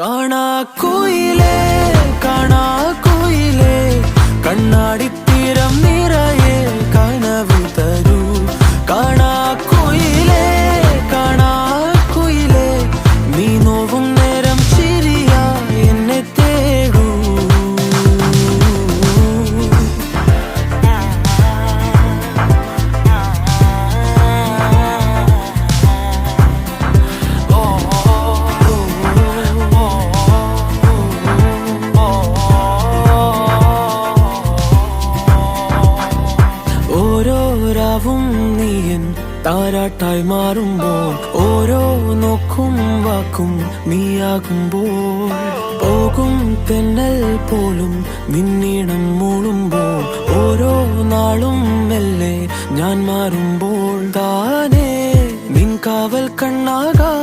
കാണാക്കുയിലേ കാണാക്കുയിലേ കണ്ണാടിത്തീരം നിറയെ കനവ് തരൂ. കാണാക്കുയിലേ കാണാക്കുയിലേ നീ നോവും നേരം ചിരിയാ എന്നെ തേടൂ. ഓരോരാവും നീയൻ താരാട്ടായി മാറുമ്പോൾ, ഓരോ നോക്കും വാക്കും നീയാകുമ്പോൾ, പോകും തെന്നൽ പോലും നിന്നീണം മൂളുമ്പോൾ, ഓരോ നാളും മെല്ലെ ഞാൻ മാറുമ്പോൾ, താനേ നിൻ കാവൽ കണ്ണാകാ